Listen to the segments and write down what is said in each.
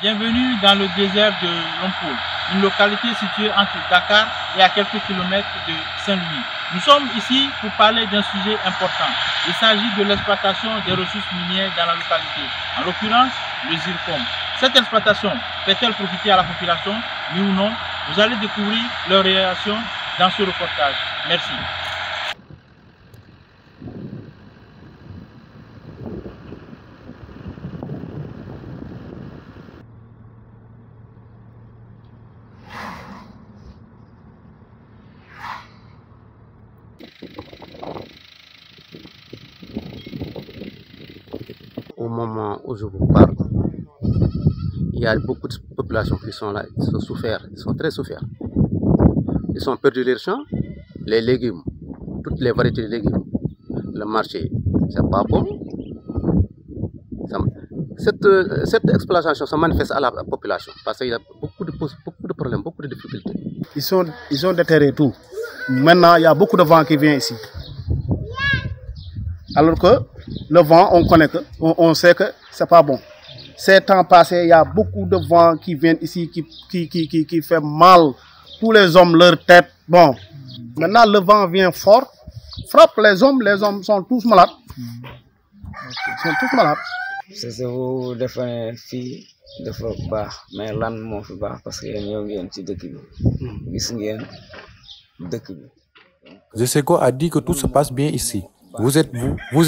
Bienvenue dans le désert de Lompoul, une localité située entre Dakar et à quelques kilomètres de Saint-Louis. Nous sommes ici pour parler d'un sujet important. Il s'agit de l'exploitation des ressources minières dans la localité, en l'occurrence le zircon. Cette exploitation fait-elle profiter à la population, oui ou non? Vous allez découvrir leur réaction dans ce reportage. Merci. Au moment où je vous parle, il y a beaucoup de populations qui sont là, ils sont souffert, ils sont très souffert. Ils ont perdu leurs champs, les légumes, toutes les variétés de légumes. Le marché, c'est pas bon. Cette exploitation se manifeste à la population parce qu'il y a beaucoup de problèmes, beaucoup de difficultés. Ils ont déterré tout. Maintenant, il y a beaucoup de vent qui vient ici. Alors que le vent, on connaît que, on sait que c'est pas bon. Ces temps passés, il y a beaucoup de vent qui viennent ici, qui fait mal. Tous les hommes, leur tête. Bon, maintenant le vent vient fort, frappe les hommes sont tous malades. Ils sont tous malades. C'est vous defee fii dafa baax mais lan moo fi baax parce que ñoo ngeen ci dëkk bi gis ngeen dëkk bi. Jeseko a dit que tout se passe bien ici. Vous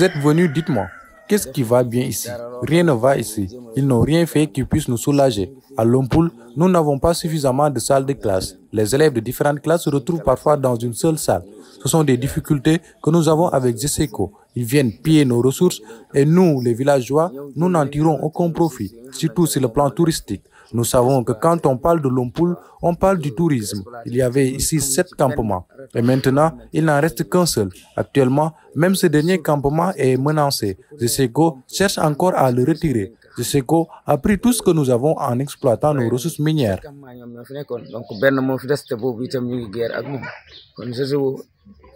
êtes venus, dites-moi, qu'est-ce qui va bien ici? Rien ne va ici. Ils n'ont rien fait qui puisse nous soulager. À Lompoul, nous n'avons pas suffisamment de salles de classe. Les élèves de différentes classes se retrouvent parfois dans une seule salle. Ce sont des difficultés que nous avons avec Jeseko. Ils viennent piller nos ressources et nous, les villageois, nous n'en tirons aucun profit, surtout sur le plan touristique. Nous savons que quand on parle de Lompoul, on parle du tourisme. Il y avait ici 7 campements et maintenant, il n'en reste qu'un seul. Actuellement, même ce dernier campement est menacé. Jeseko cherche encore à le retirer. Jeseko a pris tout ce que nous avons en exploitant nos ressources minières. Donc benn moo fi des te boobu itam ñu ngi guerre ak moom kon Jeseko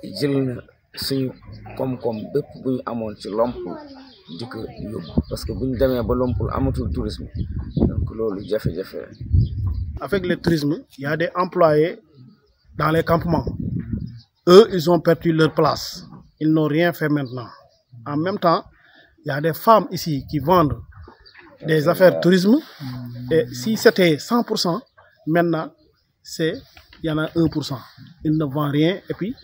jël na suñu koom-koom bépp bu ñu amoon ci Lompoul di ko yóbbu parce que bu ñu demee ba Lompoul amatul tourisme donc loolu jafe-jafe. Avec le tourisme, il y a des employés dans les campements. Eux, ils ont perdu leur place. Ils n'ont rien fait maintenant. En même temps, il y a des femmes ici qui vendent des affaires tourisme. Et si c'était 100%, maintenant, il y en a 1%. Ils ne vendent rien. Et puis,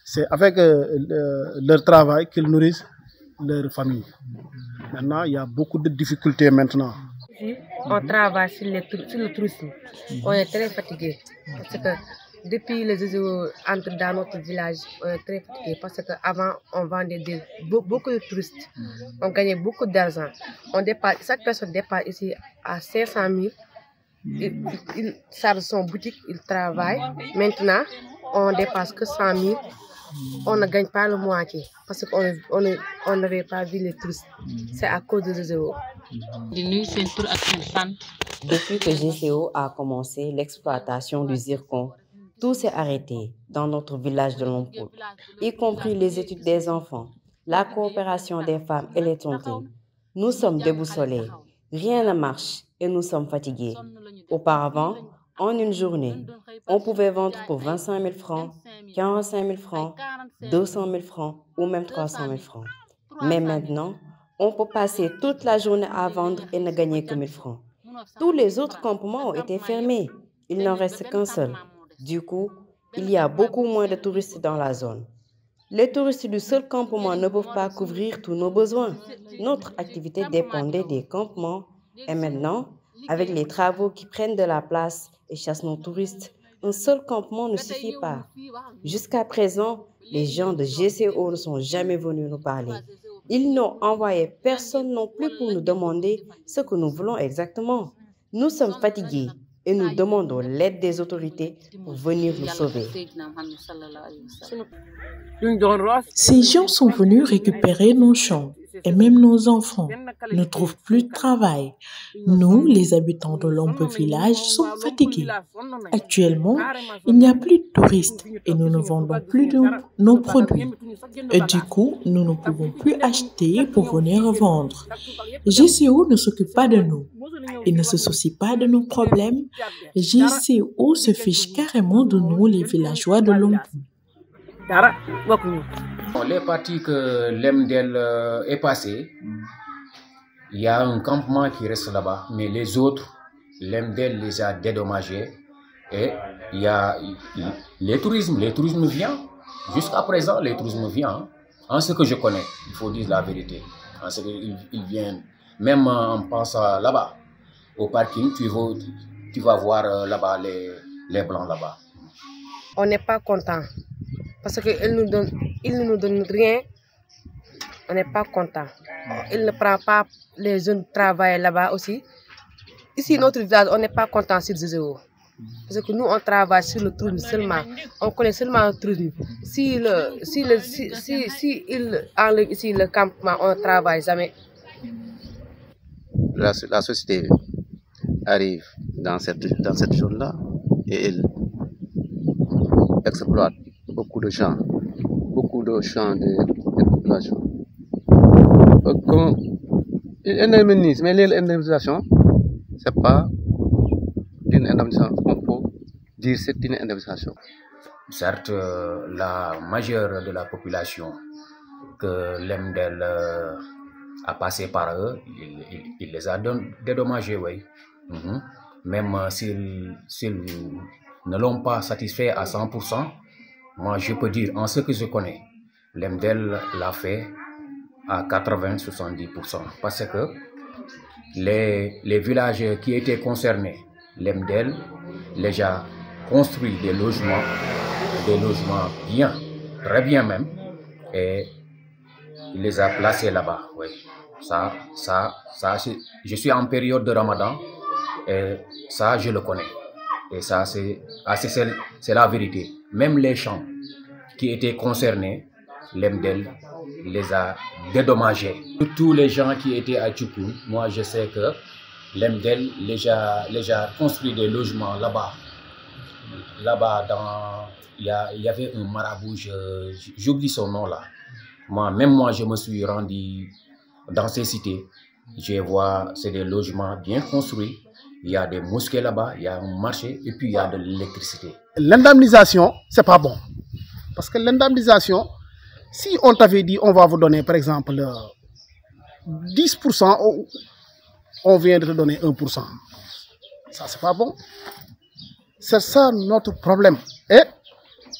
c'est avec leur travail qu'ils nourrissent leur famille. Maintenant, il y a beaucoup de difficultés maintenant. On travaille sur le tourisme. On est très fatigué parce que depuis les JO entrent dans notre village, on est très fatigué parce qu'avant on vendait beaucoup de touristes, on gagnait beaucoup d'argent. Chaque personne dépasse ici à 500 000. Il charge son boutique, il travaille. Maintenant, on dépasse que 100 000. On ne gagne pas le moitié parce qu'on n'avait pas vu les touristes. C'est à cause de JO. Depuis que GCO a commencé l'exploitation du zircon, tout s'est arrêté dans notre village de Lompoul, y compris les études des enfants, la coopération des femmes et les tontines. Nous sommes déboussolés, rien ne marche et nous sommes fatigués. Auparavant, en une journée, on pouvait vendre pour 25 000 francs, 45 000 francs, 200 000 francs ou même 300 000 francs. Mais maintenant, on peut passer toute la journée à vendre et ne gagner que 1 000 francs. Tous les autres campements ont été fermés. Il n'en reste qu'un seul. Du coup, il y a beaucoup moins de touristes dans la zone. Les touristes du seul campement ne peuvent pas couvrir tous nos besoins. Notre activité dépendait des campements et maintenant, avec les travaux qui prennent de la place et chassent nos touristes, un seul campement ne suffit pas. Jusqu'à présent, les gens de GCO ne sont jamais venus nous parler. Ils n'ont envoyé personne non plus pour nous demander ce que nous voulons exactement. Nous sommes fatigués et nous demandons l'aide des autorités pour venir nous sauver. Ces gens sont venus récupérer nos champs. et même nos enfants ne trouvent plus de travail. Nous, les habitants de l'Ompo village, sommes fatigués. Actuellement, il n'y a plus de touristes et nous ne vendons plus nos produits. Et du coup, nous ne pouvons plus acheter pour venir revendre. GCO ne s'occupe pas de nous. Il ne se soucie pas de nos problèmes. GCO se fiche carrément de nous, les villageois de l'Ompo. Les parties que l'MDL est passé, il y a un campement qui reste là-bas, mais les autres, l'MDL les a dédommagés et il y a les tourismes vient. Jusqu'à présent, les tourismes viennent. En ce que je connais, il faut dire la vérité. En ce qu'ils viennent, même en pensant là-bas, au parking, tu vas voir là-bas les blancs là-bas. On n'est pas content parce qu'ils ne nous donnent rien. On n'est pas content. Ils ne prennent pas les jeunes travailler là-bas aussi. Ici, notre village, on n'est pas content sur GCO. Parce que nous, on travaille sur le tourisme seulement. On connaît seulement le tourisme. Si il enlève ici le campement, on ne travaille jamais. La société arrive dans cette zone-là et elle exploite beaucoup de champs de population. Ils indemnisent, mais l'indemnisation, ce n'est pas une indemnisation. On peut dire que c'est une indemnisation. Certes, la majeure de la population que l'MDL a passé par eux, il les a dédommagés, oui. Même s'ils ne l'ont pas satisfait à 100%, moi je peux dire, en ce que je connais, l'MDL l'a fait à 80-70%. Parce que les villages qui étaient concernés, l'MDL les a construit des logements bien, très bien même, et il les a placés là-bas. Oui. Ça, je suis en période de Ramadan et ça, je le connais. Et ça, c'est la vérité. Même les champs qui étaient concernés, l'MDL les a dédommagés. Tous les gens qui étaient à Tchoukoun, moi je sais que l'MDL les a construit des logements là-bas. Là-bas, il y avait un marabout, j'oublie son nom là. Même moi, je me suis rendu dans ces cités. Je vois, c'est des logements bien construits. Il y a des mosquées là-bas, il y a un marché et puis il y a de l'électricité. L'indemnisation, c'est pas bon. Parce que l'indemnisation, si on t'avait dit on va vous donner par exemple 10%, on vient de te donner 1%. Ça, c'est pas bon. C'est ça notre problème. Et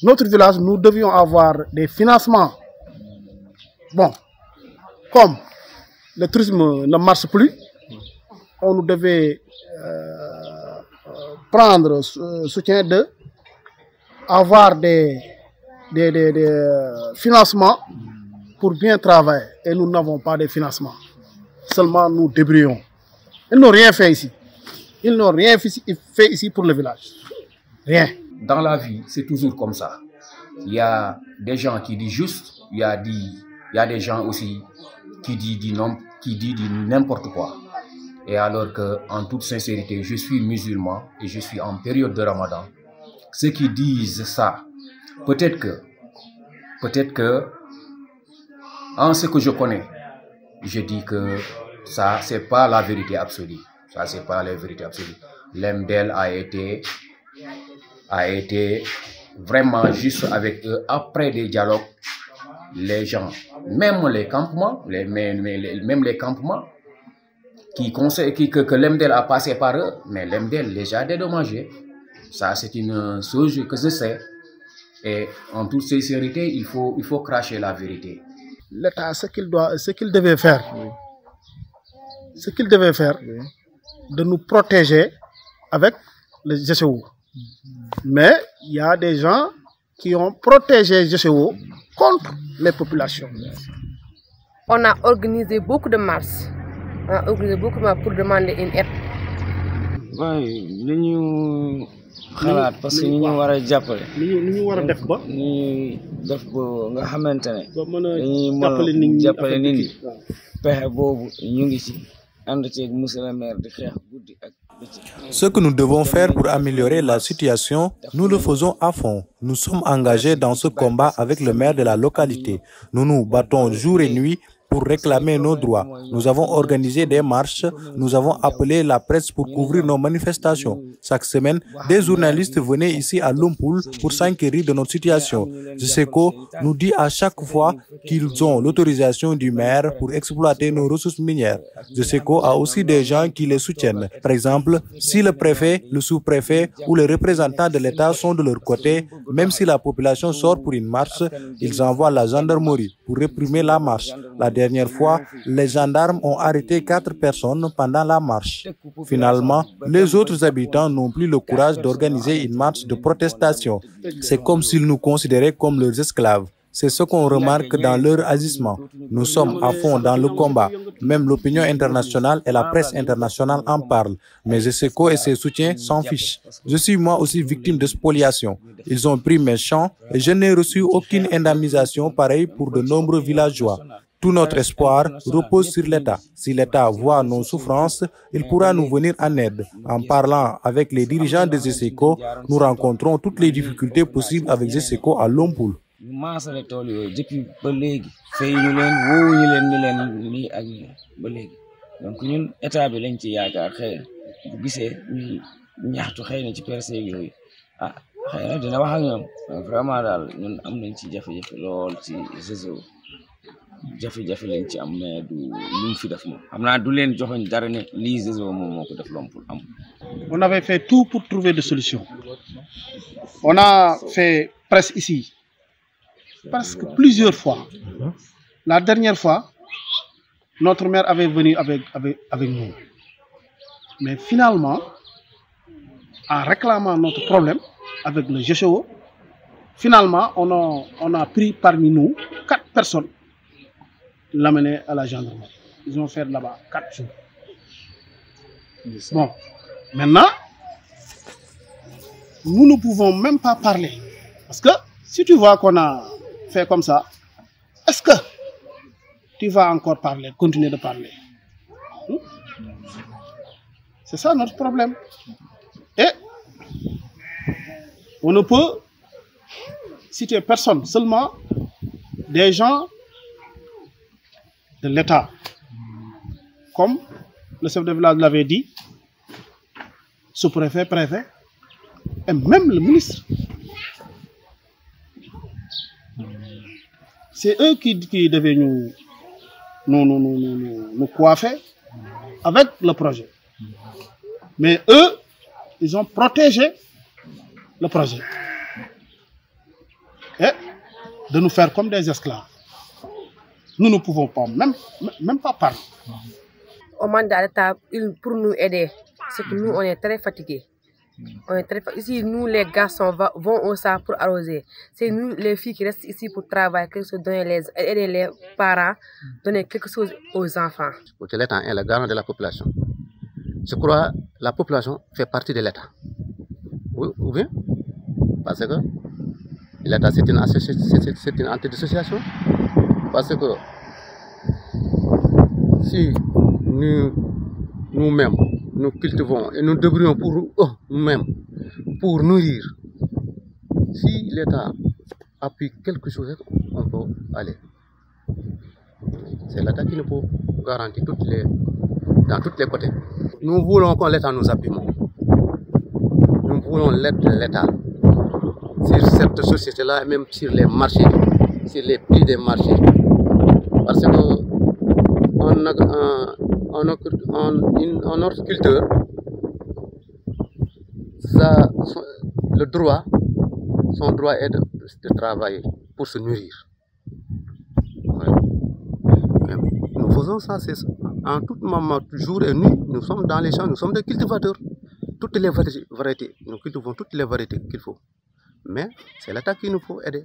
notre village, nous devions avoir des financements. Bon, comme le tourisme ne marche plus, on nous devait prendre soutien de avoir des financements pour bien travailler. Et nous n'avons pas de financement. Seulement nous débrouillons. Ils n'ont rien fait ici. Ils n'ont rien fait ici pour le village. Rien. Dans la vie, c'est toujours comme ça. Il y a des gens qui disent juste, il y a des gens aussi qui disent n'importe quoi. Et alors que, en toute sincérité, je suis musulman et je suis en période de Ramadan. Ceux qui disent ça, peut-être que, en ce que je connais, je dis que ça, c'est pas la vérité absolue. Ça, c'est pas la vérité absolue. L'MDL a été vraiment juste avec eux après des dialogues. Les gens, même les campements, même les campements que l'MDL a passé par eux, mais l'MDL les a dédommagés. Ça, c'est une chose que je sais. Et en toute sincérité, il faut cracher la vérité. L'État, ce qu'il devait faire, de nous protéger avec le GCO. Mais il y a des gens qui ont protégé le GCO contre les populations. On a organisé beaucoup de marches. On a organisé beaucoup de marches pour demander une aide. Oui, xalaat parce que ñu war a jàppale. ñu war a def ba. ñu def ba nga xamante ne. ba mën a dañuy jàppale nit ñi pexe boobu ñu ngi ci ànd ceeg monsieur le maire di xeex guddi ak bëccëg. Ce que nous devons faire pour améliorer la situation, nous le faisons à fond. Nous sommes engagés dans ce combat avec le maire de la localité. Nous nous battons jour et nuit pour réclamer nos droits. Nous avons organisé des marches, nous avons appelé la presse pour couvrir nos manifestations. Chaque semaine, des journalistes venaient ici à Lompoul pour s'enquérir de notre situation. GESECO nous dit à chaque fois qu'ils ont l'autorisation du maire pour exploiter nos ressources minières. GESECO a aussi des gens qui les soutiennent. Par exemple, si le préfet, le sous-préfet ou les représentants de l'État sont de leur côté, même si la population sort pour une marche, ils envoient la gendarmerie pour réprimer la marche. La dernière fois, les gendarmes ont arrêté 4 personnes pendant la marche. Finalement, les autres habitants n'ont plus le courage d'organiser une marche de protestation. C'est comme s'ils nous considéraient comme leurs esclaves. C'est ce qu'on remarque dans leur agissement. Nous sommes à fond dans le combat. Même l'opinion internationale et la presse internationale en parlent. Mais GESECO et ses soutiens s'en fichent. Je suis moi aussi victime de spoliation. Ils ont pris mes champs et je n'ai reçu aucune indemnisation pareille pour de nombreux villageois. Tout notre espoir repose sur l'État. Si l'État voit nos souffrances, il pourra nous venir en aide. En parlant avec les dirigeants de GESECO, nous rencontrons toutes les difficultés possibles avec GESECO à Lompoul. Depuis ba léegi fay ñu leen woowu ñu leen ni leen nii ak nii ba léegi donc ñun état bi lañ ci yaakaar xëy na bu gisee ñu ñaxtu xëy na ci percé yooyu ah xëy na dina wax ak ñoom vraiment daal ñun am nañ ci jafe-jafe lool ci GESECO jafe-jafe lañ ci am mais du luñ fi def moom xam naa du leen joxoñ dara ne lii GESECO moom moo ko def Lompoul am. On avait fait tout pour trouver des solutions. On a fait presse ici. Parce que plusieurs fois, la dernière fois, notre maire avait venu avec nous. Mais finalement, en réclamant notre problème avec le GESECO, finalement, on a pris parmi nous 4 personnes, l'amener à la gendarmerie. Ils ont fait là-bas 4 jours. Bon, maintenant, nous ne pouvons même pas parler. Parce que si tu vois qu'on a fait comme ça, est-ce que tu vas encore parler, continuer de parler? C'est ça notre problème. Et on ne peut citer personne, seulement des gens de l'État. Comme le chef de village l'avait dit, sous-préfet, préfet, et même le ministre. C'est eux qui devaient nous coiffer avec le projet. Mais eux, ils ont protégé le projet. Et de nous faire comme des esclaves. Nous ne pouvons pas, même pas parler. On demande à l'État pour nous aider. C'est que nous, on est très fatigués. Ici, nous, les garçons, vont au sang pour arroser. C'est nous, les filles, qui restent ici pour travailler, aider les parents, donner quelque chose aux enfants. L'État est le garant de la population. Je crois que la population fait partie de l'État. Oui, ou bien? Parce que l'État, c'est une entité-association. Parce que si nous-mêmes, nous cultivons et nous débrouillons pour nous-mêmes, pour nourrir. Si l'État appuie quelque chose, on peut aller. C'est l'État qui nous peut garantir dans tous les côtés. Nous voulons que l'État nous appuie. Nous voulons l'aide de l'État sur cette société-là, même sur les marchés, sur les prix des marchés. Parce que un horticulteur, son droit est de travailler pour se nourrir. Ouais. Nous faisons ça, en tout moment, jour et nuit, nous sommes dans les champs, nous sommes des cultivateurs. Toutes les variétés, nous cultivons toutes les variétés qu'il faut. Mais c'est l'État qui nous faut aider.